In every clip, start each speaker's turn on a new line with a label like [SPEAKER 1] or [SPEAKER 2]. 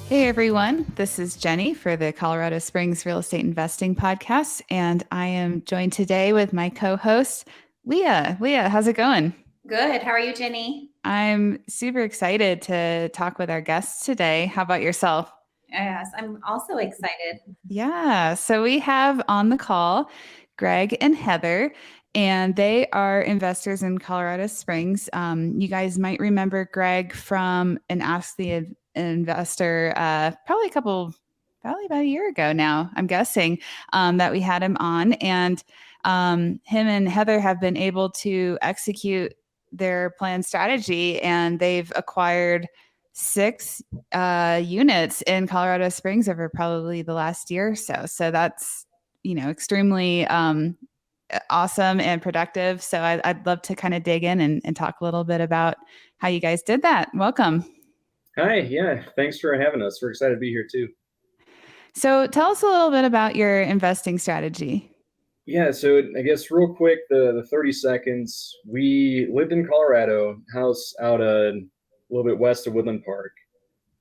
[SPEAKER 1] Hey everyone, this is Jenny for the Colorado Springs Real Estate Investing Podcast, and I am joined today with my co-host, Leah. Leah, how's it going?
[SPEAKER 2] Good. How are you, Jenny?
[SPEAKER 1] I'm super excited to talk with our guests today. How about yourself?
[SPEAKER 2] Yes, I'm also excited.
[SPEAKER 1] Yeah, so we have on the call Greg and Heather, and they are investors in Colorado Springs. You guys might remember Greg from an Ask the Investor, probably about a year ago now, I'm guessing, that we had him on. And him and Heather have been able to execute their planned strategy, and they've acquired six units in Colorado Springs over probably the last year or so. So that's, extremely awesome and productive. So I'd love to kind of dig in and talk a little bit about how you guys did that. Welcome.
[SPEAKER 3] Hi, yeah, thanks for having us. We're excited to be here too.
[SPEAKER 1] So tell us a little bit about your investing strategy.
[SPEAKER 3] Yeah, so I guess real quick, the 30 seconds. We lived in Colorado, house out a little bit west of Woodland Park.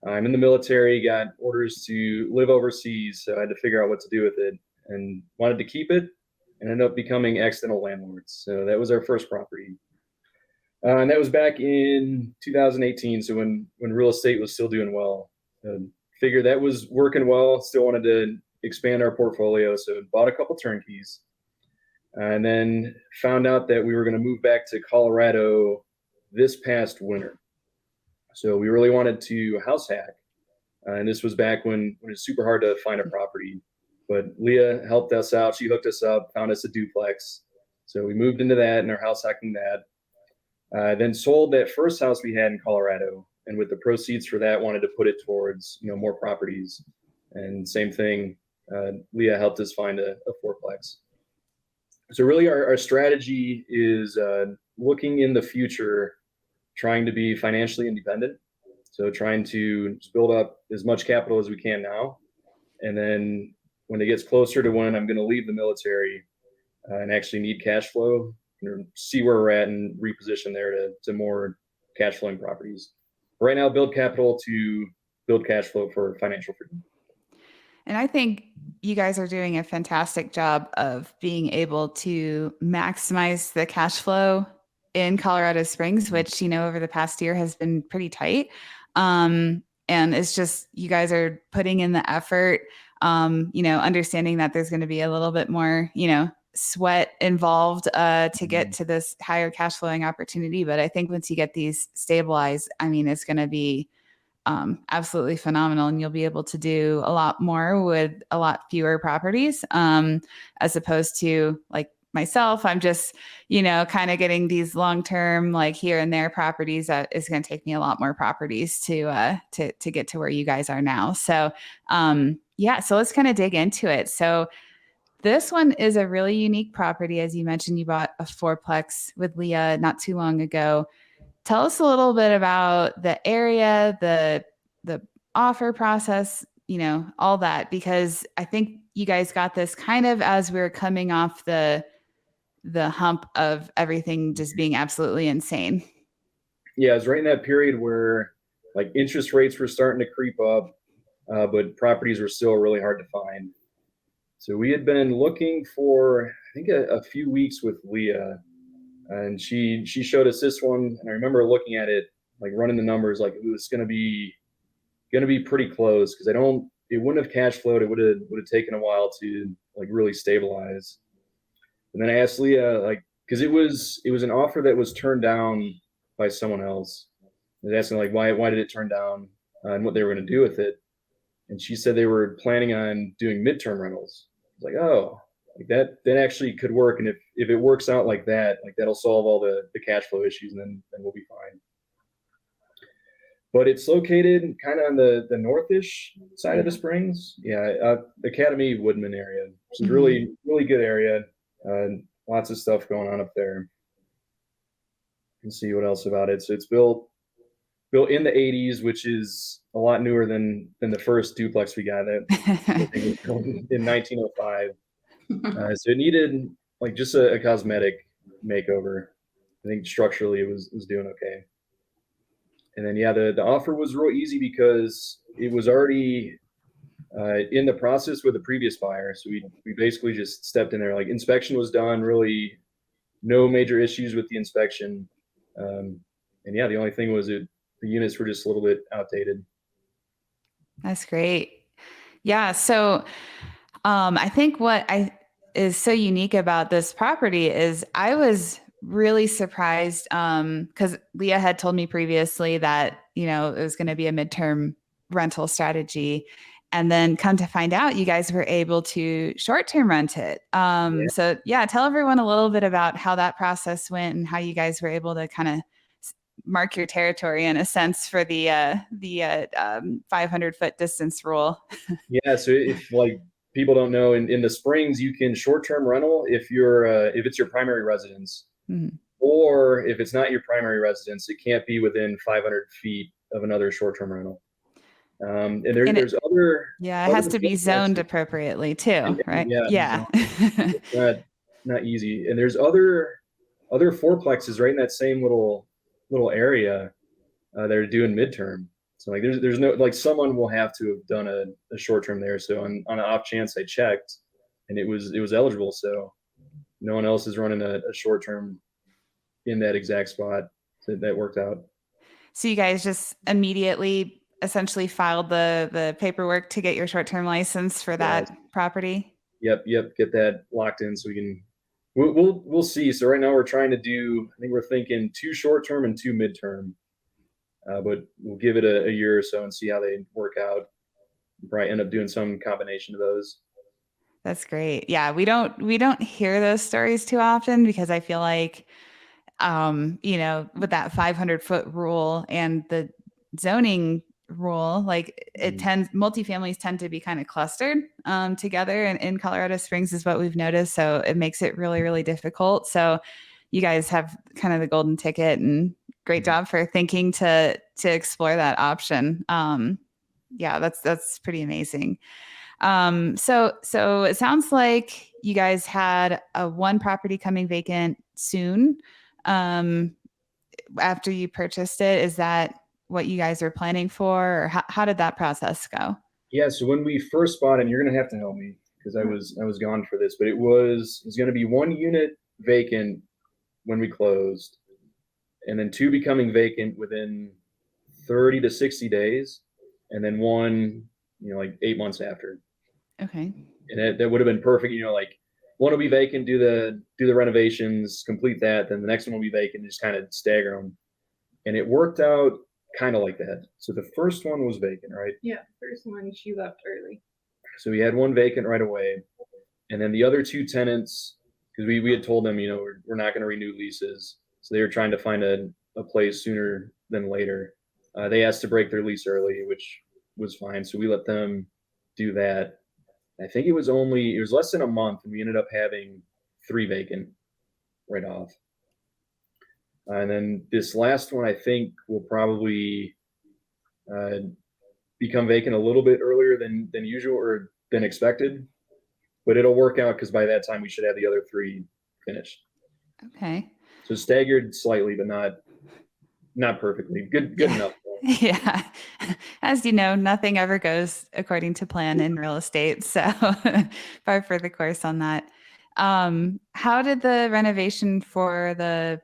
[SPEAKER 3] I'm in the military, got orders to live overseas, so I had to figure out what to do with it and wanted to keep it and ended up becoming accidental landlords. So that was our first property. And that was back in 2018, so when real estate was still doing well. Figured that was working well, still wanted to expand our portfolio, so bought a couple turnkeys. And then found out that we were going to move back to Colorado this past winter. So we really wanted to house hack. And this was back when it was super hard to find a property. But Leah helped us out. She hooked us up, found us a duplex. So we moved into that and are house hacking that. Then sold that first house we had in Colorado. And with the proceeds for that, wanted to put it towards more properties. And same thing, Leah helped us find a fourplex. So really our strategy is looking in the future, trying to be financially independent. So trying to just build up as much capital as we can now. And then when it gets closer to when I'm going to leave the military and actually need cash flow, see where we're at and reposition there to more cash flowing properties. Right now, build capital to build cash flow for financial freedom.
[SPEAKER 1] And I think you guys are doing a fantastic job of being able to maximize the cash flow in Colorado Springs, which, over the past year has been pretty tight. And it's just, you guys are putting in the effort, understanding that there's going to be a little bit more, sweat involved to get to this higher cash flowing opportunity. But I think once you get these stabilized, I mean, it's going to be absolutely phenomenal. And you'll be able to do a lot more with a lot fewer properties, as opposed to like myself. I'm just, kind of getting these long-term, like here and there properties that is going to take me a lot more properties to get to where you guys are now. So, yeah, so let's kind of dig into it. So this one is a really unique property. As you mentioned, you bought a fourplex with Leah not too long ago. Tell us a little bit about the area, the offer process, all that, because I think you guys got this kind of as we are coming off the hump of everything just being absolutely insane.
[SPEAKER 3] Yeah, it's right in that period where like interest rates were starting to creep up, but properties were still really hard to find. So we had been looking for, I think, a few weeks with Leah, and she showed us this one, and I remember looking at it, like running the numbers, like it was gonna be pretty close because it wouldn't have cash flowed. It would have taken a while to like really stabilize. And then I asked Leah, like, because it was an offer that was turned down by someone else. I was asking like why did it turn down and what they were going to do with it. And she said they were planning on doing midterm rentals. I was like, oh, like that actually could work. And if it works out like that, like that'll solve all the cash flow issues, and then we'll be fine. But it's located kind of on the northish side of the Springs. Yeah, Academy Woodman area. It's a really really good area. Lots of stuff going on up there. You can see what else about it. So it's built in the 80s, which is a lot newer than the first duplex we got. That I think was built in 1905. So it needed like just a cosmetic makeover. I think structurally it was doing okay. And then, yeah, the offer was real easy because it was already in the process with the previous buyer. So we basically just stepped in there. Like, inspection was done, really no major issues with the inspection. And yeah, the only thing was the units were just a little bit outdated.
[SPEAKER 1] That's great. Yeah. So I think what is so unique about this property is I was really surprised because Leah had told me previously that, you know, it was going to be a midterm rental strategy. And then come to find out, you guys were able to short-term rent it.
[SPEAKER 3] Yeah.
[SPEAKER 1] So yeah, tell everyone a little bit about how that process went and how you guys were able to kind of mark your territory in a sense for the 500-foot distance rule.
[SPEAKER 3] Yeah. So if like people don't know, in the Springs, you can short-term rental if it's your primary residence,
[SPEAKER 1] Mhm.
[SPEAKER 3] or if it's not your primary residence, it can't be within 500 feet of another short-term rental. And
[SPEAKER 1] And
[SPEAKER 3] there's other
[SPEAKER 1] yeah, it has to be zoned
[SPEAKER 3] fourplexes.
[SPEAKER 1] appropriately too, right?
[SPEAKER 3] Yeah,
[SPEAKER 1] Yeah.
[SPEAKER 3] it's not easy. And there's other fourplexes right in that same little area that are doing midterm. So like there's no, like, someone will have to have done a short term there. So on an off chance I checked, and it was eligible. So no one else is running a short term in that exact spot. So that worked out.
[SPEAKER 1] So you guys just immediately essentially filed the paperwork to get your short-term license for that
[SPEAKER 3] Yeah.
[SPEAKER 1] property?
[SPEAKER 3] Yep. Get that locked in so we can. We'll see. So right now we're trying to do. I think we're thinking 2 short term and 2 midterm. But we'll give it a year or so and see how they work out. We'll probably end up doing some combination of those.
[SPEAKER 1] That's great. Yeah, we don't hear those stories too often because I feel like you know, with that 500-foot rule and the zoning rule, like multifamilies tend to be kind of clustered together in Colorado Springs is what we've noticed. So it makes it really, really difficult. So you guys have kind of the golden ticket and great job for thinking to explore that option. Yeah, that's pretty amazing. So it sounds like you guys had one property coming vacant soon. Um, after you purchased it, is that what you guys are planning for, or how did that process go?
[SPEAKER 3] Yeah. So when we first bought it, and you're gonna have to help me because I was gone for this, but it was going to be 1 unit vacant when we closed, and then 2 becoming vacant within 30 to 60 days, and then 1, like 8 months after.
[SPEAKER 1] Okay.
[SPEAKER 3] And that would have been perfect. Like, one will be vacant, do the renovations, complete that, then the next one will be vacant, just kind of stagger them. And it worked out kind of like that. So the first one was vacant, right?
[SPEAKER 4] Yeah, first one she left early.
[SPEAKER 3] So we had 1 vacant right away, and then the other 2 tenants, because we had told them, we're not going to renew leases, so they were trying to find a place sooner than later. They asked to break their lease early, which was fine. So we let them do that. I think it was less than a month, and we ended up having 3 vacant right off. And then this last one, I think, will probably become vacant a little bit earlier than usual or than expected, but it'll work out because by that time we should have the other 3 finished.
[SPEAKER 1] Okay.
[SPEAKER 3] So staggered slightly, but not perfectly. Good enough.
[SPEAKER 1] Yeah. As you know, nothing ever goes according to plan in real estate. So par for the course on that. How did the renovation for the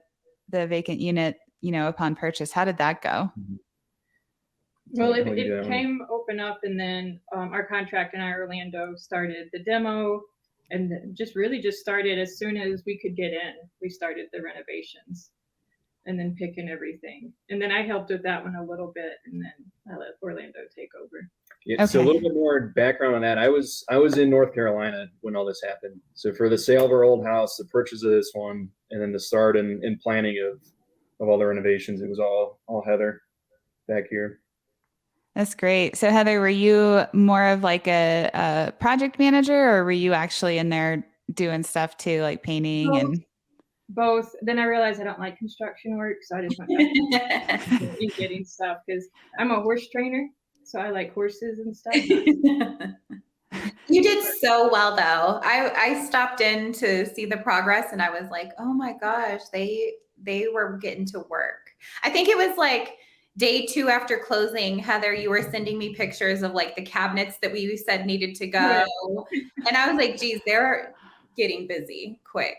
[SPEAKER 1] vacant unit, upon purchase, how did that go?
[SPEAKER 4] Well,
[SPEAKER 3] I'll do that
[SPEAKER 4] it
[SPEAKER 3] one.
[SPEAKER 4] came open up, and then our contract in Orlando started the demo, and just started as soon as we could get in. We started the renovations and then picking everything. And then I helped with that one a little bit, and then I let Orlando take over.
[SPEAKER 3] Yeah, so a little bit more background on that. I was in North Carolina when all this happened. So for the sale of our old house, the purchase of this one, and then the start and planning of all the renovations, it was all Heather back here.
[SPEAKER 1] That's great. So Heather, were you more of like a project manager, or were you actually in there doing stuff too, like painting and?
[SPEAKER 4] Both. Then I realized I don't like construction work, so I just went back to getting stuff because I'm a horse trainer, so I like horses and stuff.
[SPEAKER 2] You did so well, though. I stopped in to see the progress, and I was like, oh my gosh, they were getting to work. I think it was like day 2 after closing, Heather, you were sending me pictures of like the cabinets that we said needed to go.
[SPEAKER 4] Right.
[SPEAKER 2] And I was like, geez, they're getting busy quick.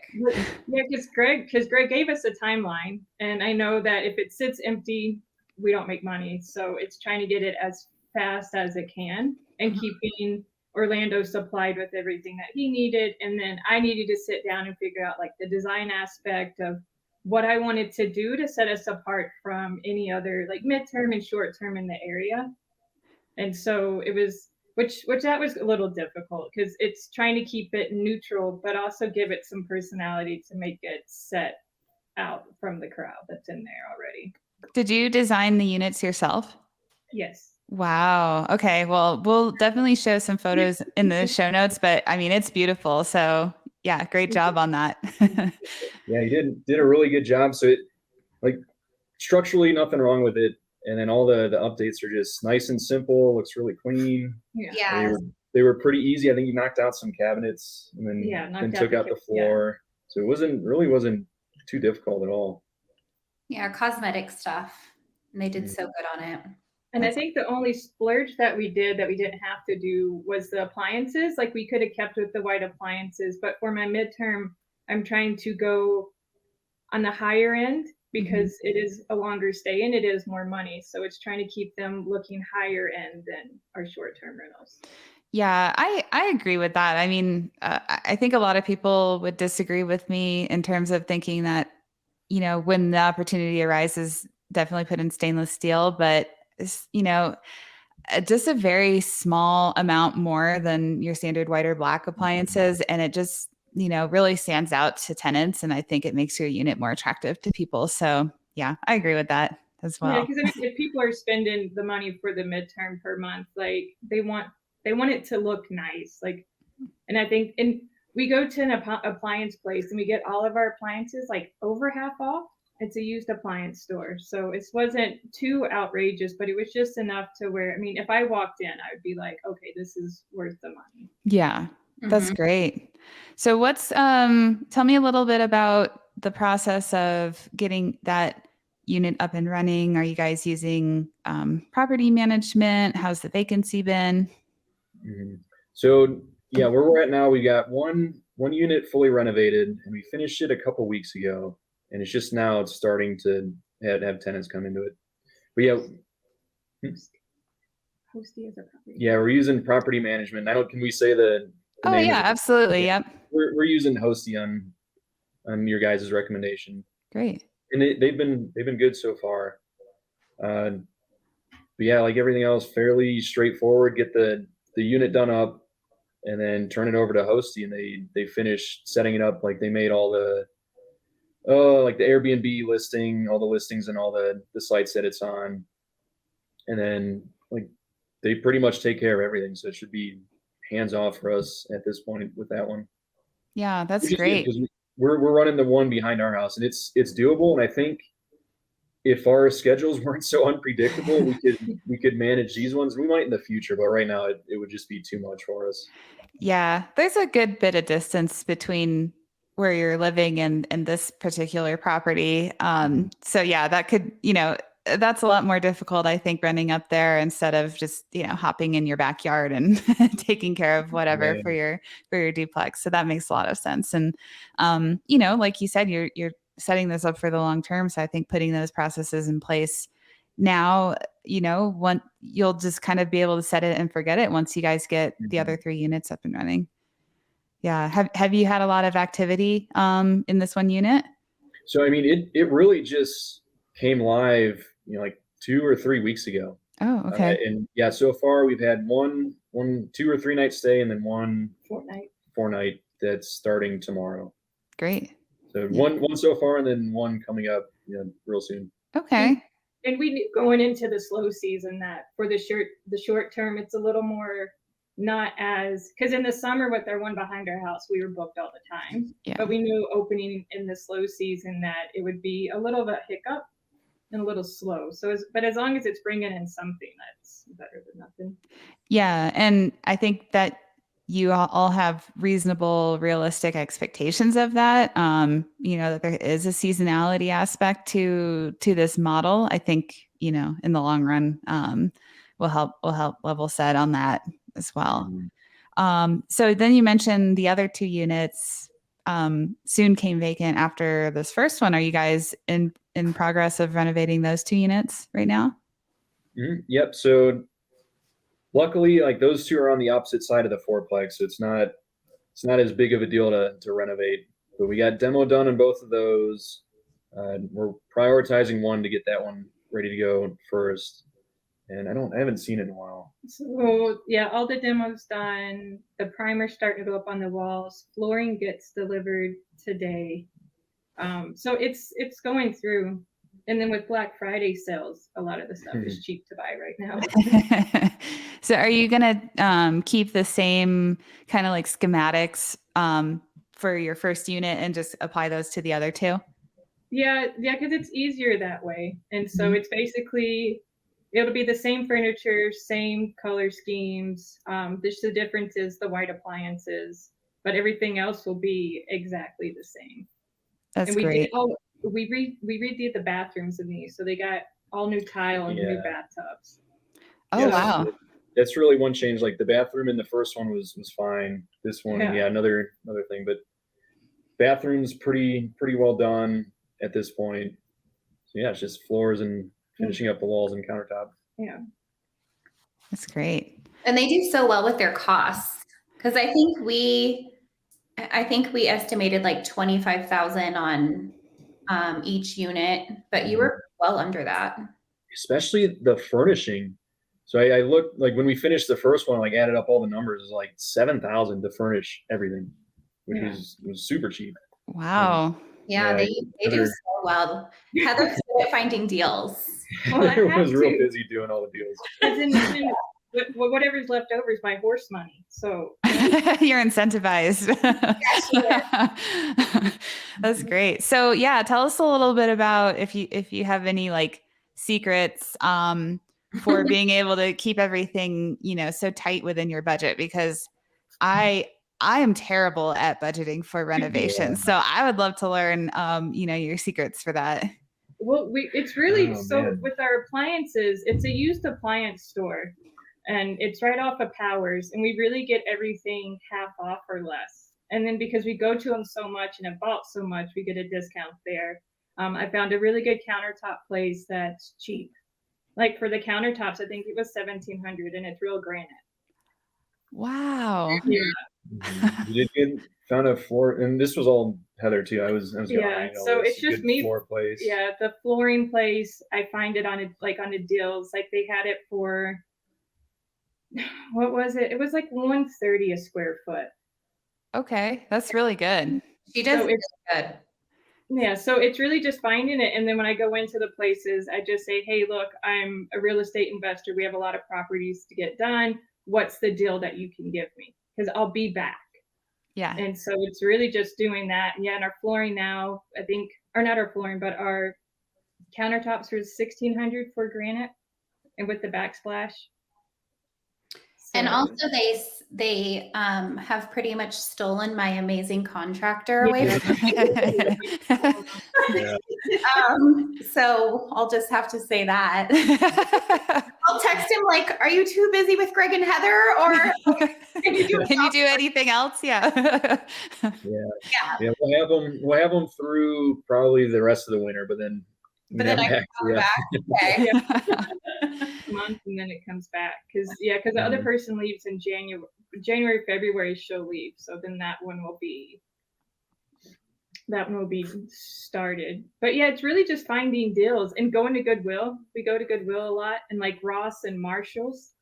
[SPEAKER 4] Yeah, because Greg gave us a timeline, and I know that if it sits empty, we don't make money. So it's trying to get it as fast as it can and keeping Orlando supplied with everything that he needed. And then I needed to sit down and figure out like the design aspect of what I wanted to do to set us apart from any other like midterm and short term in the area. And so it was, which that was a little difficult because it's trying to keep it neutral, but also give it some personality to make it set out from the crowd that's in there already.
[SPEAKER 1] Did you design the units yourself?
[SPEAKER 4] Yes.
[SPEAKER 1] Wow. Okay. Well, we'll definitely show some photos in the show notes, but I mean, it's beautiful. So yeah, great job on that.
[SPEAKER 3] Yeah, you did a really good job. So it, like, structurally, nothing wrong with it. And then all the updates are just nice and simple. Looks really clean.
[SPEAKER 2] Yeah.
[SPEAKER 3] They were pretty easy. I think you knocked out some cabinets and then took out the floor. So it wasn't too difficult at all.
[SPEAKER 2] Yeah, cosmetic stuff. And they did so good on it.
[SPEAKER 4] And I think the only splurge that we didn't have to do was the appliances. Like we could have kept with the white appliances, but for my midterm, I'm trying to go on the higher end because it is a longer stay and it is more money. So it's trying to keep them looking higher end than our short-term rentals.
[SPEAKER 1] Yeah, I agree with that. I mean, I think a lot of people would disagree with me in terms of thinking that, you know, when the opportunity arises, definitely put in stainless steel, but you know, just a very small amount more than your standard white or black appliances. And it just, you know, really stands out to tenants. And I think it makes your unit more attractive to people. So yeah, I agree with that as well.
[SPEAKER 4] Yeah, because I mean, if people are spending the money for the midterm per month, like they want it to look nice. Like, and I think, and we go to an appliance place and we get all of our appliances like over half off. It's a used appliance store. So it wasn't too outrageous, but it was just enough to where, I mean, if I walked in, I would be like, okay, this is worth the money.
[SPEAKER 1] Yeah, that's great. So tell me a little bit about the process of getting that unit up and running. Are you guys using property management? How's the vacancy been?
[SPEAKER 3] So yeah, where we're at now, we got one unit fully renovated and we finished it a couple weeks ago. And it's just now it's starting to have tenants come into it. But yeah,
[SPEAKER 4] Hosty as a property.
[SPEAKER 3] Yeah, we're using property management. Can we say the
[SPEAKER 1] Oh
[SPEAKER 3] name
[SPEAKER 1] yeah, absolutely. Yep.
[SPEAKER 3] We're using Hosty on your guys' recommendation.
[SPEAKER 1] Great.
[SPEAKER 3] And they've been good so far. But yeah, like everything else, fairly straightforward. Get the unit done up and then turn it over to Hosty, and they finish setting it up. Like they made all the like the Airbnb listing, all the listings and all the sites that it's on. And then like they pretty much take care of everything. So it should be hands off for us at this point with that one.
[SPEAKER 1] Yeah, that's great.
[SPEAKER 3] Because we're running the one behind our house and it's doable. And I think if our schedules weren't so unpredictable, we could manage these ones. We might in the future, but right now it would just be too much for us.
[SPEAKER 1] Yeah, there's a good bit of distance between where you're living and this particular property. So yeah, that could, you know, that's a lot more difficult, I think, running up there instead of just, you know, hopping in your backyard and taking care of whatever for your duplex. So that makes a lot of sense. And, you know, like you said, you're setting this up for the long term. So I think putting those processes in place now, you know, you'll just kind of be able to set it and forget it once you guys get the other 3 units up and running. Yeah. Have you had a lot of activity in this one unit?
[SPEAKER 3] So, I mean, it really just came live, you know, like 2 or 3 weeks ago.
[SPEAKER 1] Oh, okay.
[SPEAKER 3] And yeah, so far we've had one 2 or 3 night stay and then one 4 night that's starting tomorrow.
[SPEAKER 1] Great.
[SPEAKER 3] So one so far and then one coming up, you know, real soon.
[SPEAKER 1] Okay.
[SPEAKER 4] And we going into the slow season that for the short term, it's a little more not as, because in the summer with our one behind our house, we were booked all the time.
[SPEAKER 1] Yeah.
[SPEAKER 4] But we knew opening in the slow season that it would be a little bit hiccup and a little slow. So, but as long as it's bringing in something, that's better than nothing.
[SPEAKER 1] Yeah. And I think that you all have reasonable, realistic expectations of that. You know, that there is a seasonality aspect to this model. I think you know, in the long run, will help level set on that as well. So then you mentioned the other 2 units soon came vacant after this first one. Are you guys in progress of renovating those 2 units right now?
[SPEAKER 3] Yep. So luckily, like those 2 are on the opposite side of the fourplex, so it's not as big of a deal to renovate. But we got demo done in both of those. We're prioritizing one to get that one ready to go first. And I haven't seen it in a while.
[SPEAKER 4] So yeah, all the demos done. The primer's starting to go up on the walls. Flooring gets delivered today. So it's going through. And then with Black Friday sales, a lot of the stuff is cheap to buy right now.
[SPEAKER 1] So are you going to keep the same kind of like schematics for your first unit and just apply those to the other 2?
[SPEAKER 4] Yeah, because it's easier that way. And so it's basically, it'll be the same furniture, same color schemes. Just the difference is the white appliances, but everything else will be exactly the same.
[SPEAKER 1] That's
[SPEAKER 4] and
[SPEAKER 1] great.
[SPEAKER 4] We redid the bathrooms in these, so they got all new tile and new bathtubs.
[SPEAKER 1] Oh, wow.
[SPEAKER 3] That's really one change. Like the bathroom in the first one was fine. This one, another thing. But bathroom's pretty well done at this point. So yeah, it's just floors and finishing up the walls and countertop.
[SPEAKER 4] Yeah.
[SPEAKER 1] That's great.
[SPEAKER 2] And they do so well with their costs, because I think we estimated like 25,000 on each unit, but you were well under that.
[SPEAKER 3] Especially the furnishing. So I looked, like when we finished the first one, like added up all the numbers, it's like 7,000 to furnish everything, which was super cheap.
[SPEAKER 1] Wow.
[SPEAKER 2] They do so well. Heather's good at finding deals.
[SPEAKER 4] Well,
[SPEAKER 3] Heather was real busy doing all the deals.
[SPEAKER 4] Whatever's left over is my horse money. So
[SPEAKER 1] you're incentivized. That's great. So yeah, tell us a little bit about if you have any like secrets for being able to keep everything, you know, so tight within your budget, because I am terrible at budgeting for renovations. So I would love to learn you know, your secrets for that.
[SPEAKER 4] Well, it's really with our appliances, it's a used appliance store, and it's right off of Powers, and we really get everything half off or less. And then because we go to them so much and have bought so much, we get a discount there. I found a really good countertop place that's cheap. Like for the countertops, I think it was $1,700, and it's real granite.
[SPEAKER 1] Wow.
[SPEAKER 4] Yeah.
[SPEAKER 3] You did found a floor, and this was all Heather too. I was
[SPEAKER 4] yeah. So it's just me.
[SPEAKER 3] Floor place.
[SPEAKER 4] Yeah, the flooring place. I find it on a deals. Like they had it for, what was it? It was like $130 a square foot.
[SPEAKER 1] Okay, that's really good.
[SPEAKER 2] She does good.
[SPEAKER 4] Yeah, so it's really just finding it. And then when I go into the places, I just say, hey, look, I'm a real estate investor. We have a lot of properties to get done. What's the deal that you can give me? Because I'll be back.
[SPEAKER 1] Yeah.
[SPEAKER 4] And so it's really just doing that. Yeah, and our flooring now, I think, or not our flooring, but our countertops are $1,600 for granite, and with the backsplash. So,
[SPEAKER 2] and also they have pretty much stolen my amazing contractor away from me. So I'll just have to say that. I'll text him like, are you too busy with Greg and Heather, or can you do
[SPEAKER 1] anything else? Yeah.
[SPEAKER 3] We'll have them through probably the rest of the winter, but then
[SPEAKER 2] I can come back. Okay.
[SPEAKER 4] Month, and then it comes back because the other person leaves in January, February. She'll leave, so then that one will be started. But yeah, it's really just finding deals and going to Goodwill. We go to Goodwill a lot, and like Ross and Marshalls.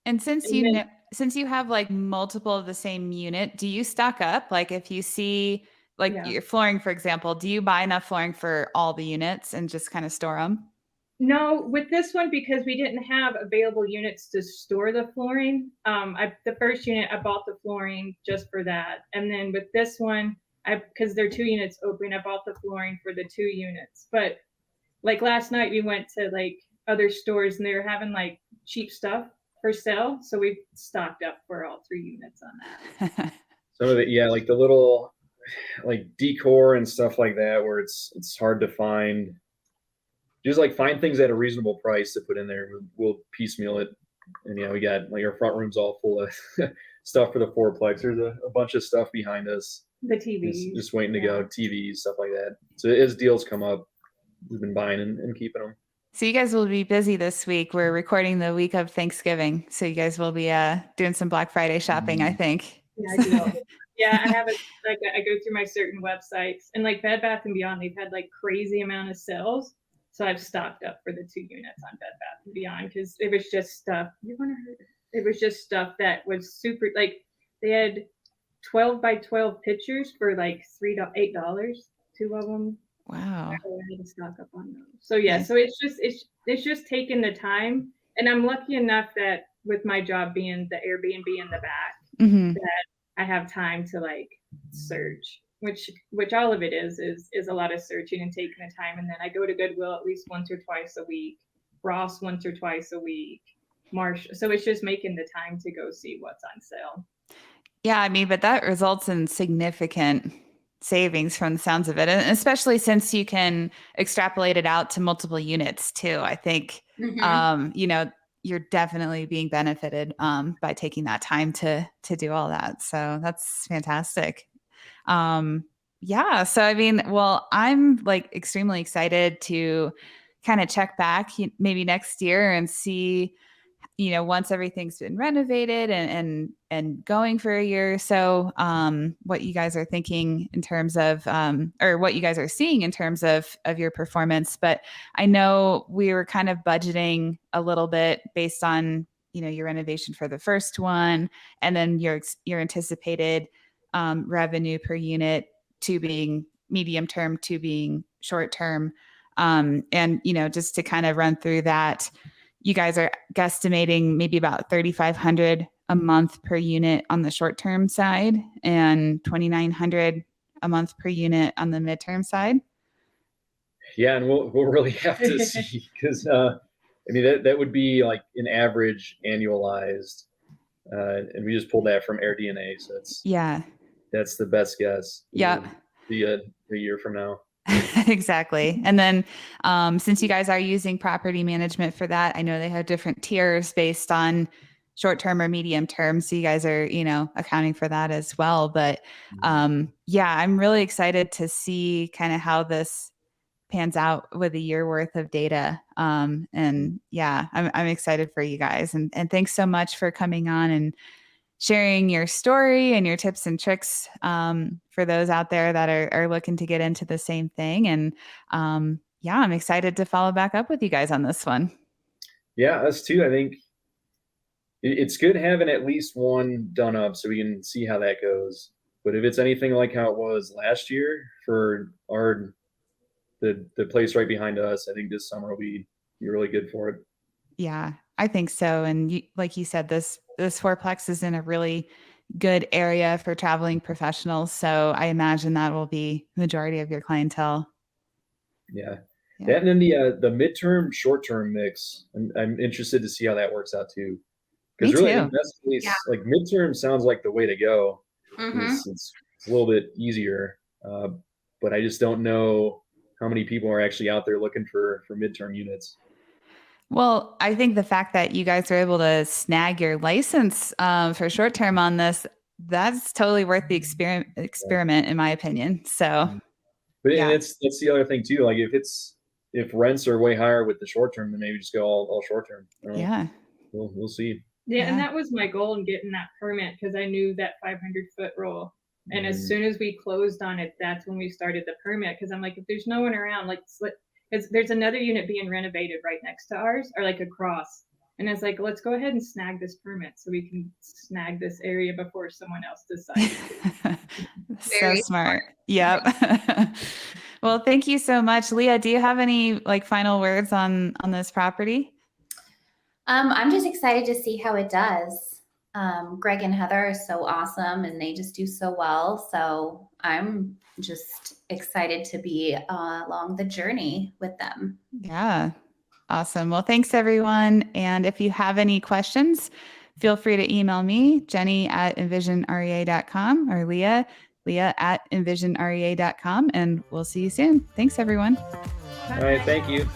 [SPEAKER 1] And since you have like multiple of the same unit, do you stock up? Like if you see like your flooring, for example, do you buy enough flooring for all the units and just kind of store them?
[SPEAKER 4] No, with this one, because we didn't have available units to store the flooring. The first unit, I bought the flooring just for that. And then with this one, because there are 2 units open, I bought the flooring for the 2 units. But like last night, we went to like other stores and they were having like cheap stuff for sale. So we stocked up for all 3 units on that.
[SPEAKER 3] Some of it, like the little like decor and stuff like that, where it's hard to find just like find things at a reasonable price to put in there. We'll piecemeal it. And yeah, we got like our front room's all full of stuff for the fourplex. There's a bunch of stuff behind us.
[SPEAKER 4] The TV.
[SPEAKER 3] Just waiting to go. TVs, stuff like that. So as deals come up, we've been buying and keeping them.
[SPEAKER 1] So you guys will be busy this week. We're recording the week of Thanksgiving. So you guys will be doing some Black Friday shopping, I think.
[SPEAKER 4] Yeah, I do. Yeah, I have I go through my certain websites, and like Bed Bath & Beyond, they've had like crazy amount of sales. So I've stocked up for the 2 units on Bed Bath & Beyond because it was just stuff. It was just stuff that was super, like they had 12 by 12 pictures for like $8, 2 of them.
[SPEAKER 1] Wow.
[SPEAKER 4] I had to stock up on those. So yeah, so it's just taking the time, and I'm lucky enough that with my job being the Airbnb in the back, that I have time to like search, which all of it is a lot of searching and taking the time. And then I go to Goodwill at least once or twice a week, Ross once or twice a week, Marsh. So it's just making the time to go see what's on sale.
[SPEAKER 1] Yeah, I mean, but that results in significant savings from the sounds of it, and especially since you can extrapolate it out to multiple units too. I think, you know, you're definitely being benefited by taking that time to do all that. So that's fantastic. Yeah. So, I mean, well, I'm like extremely excited to kind of check back maybe next year and see, you know, once everything's been renovated and going for a year or so, what you guys are thinking in terms of, or what you guys are seeing in terms of your performance. But I know we were kind of budgeting a little bit based on, you know, your renovation for the first one, and then your anticipated revenue per unit, to being medium term, to being short term. And, you know, just to kind of run through that, you guys are guesstimating maybe about $3,500 a month per unit on the short-term side and $2,900 a month per unit on the midterm side.
[SPEAKER 3] Yeah, and we'll really have to see, because I mean that would be like an average annualized, and we just pulled that from AirDNA, so that's the best guess.
[SPEAKER 1] Yeah,
[SPEAKER 3] be a year from now.
[SPEAKER 1] Exactly. And then since you guys are using property management for that, I know they have different tiers based on short-term or medium term. So you guys are, you know, accounting for that as well. But yeah, I'm really excited to see kind of how this pans out with a year worth of data. And yeah, I'm excited for you guys. And thanks so much for coming on and sharing your story and your tips and tricks for those out there that are looking to get into the same thing. And yeah, I'm excited to follow back up with you guys on this one.
[SPEAKER 3] Yeah, us too. I think it's good having at least one done up so we can see how that goes. But if it's anything like how it was last year for the place right behind us, I think this summer will be really good for it.
[SPEAKER 1] Yeah, I think so. And like you said, this fourplex is in a really good area for traveling professionals. So I imagine that will be the majority of your clientele.
[SPEAKER 3] Yeah. That, and then the midterm, short-term mix. I'm interested to see how that works out too. Because really, in this case, like midterm sounds like the way to go. It's a little bit easier, but I just don't know how many people are actually out there looking for midterm units.
[SPEAKER 1] Well, I think the fact that you guys are able to snag your license for short term on this, that's totally worth the experiment, in my opinion. So,
[SPEAKER 3] but and that's the other thing too. Like if rents are way higher with the short term, then maybe just go all short term.
[SPEAKER 1] Yeah,
[SPEAKER 3] we'll see.
[SPEAKER 4] Yeah, and that was my goal in getting that permit, because I knew that 500-foot rule. And as soon as we closed on it, that's when we started the permit. Because I'm like, if there's no one around, like, because there's another unit being renovated right next to ours, or like across. And I was like, let's go ahead and snag this permit so we can snag this area before someone else decides.
[SPEAKER 1] So smart. Yep. Well, thank you so much. Leah, do you have any like final words on this property?
[SPEAKER 2] I'm just excited to see how it does. Greg and Heather are so awesome, and they just do so well. So I'm just excited to be along the journey with them.
[SPEAKER 1] Yeah. Awesome. Well, thanks everyone. And if you have any questions, feel free to email me, Jenny@envisionrea.com, or Leah at envisionrea.com, and we'll see you soon. Thanks everyone.
[SPEAKER 3] All right. Thank you.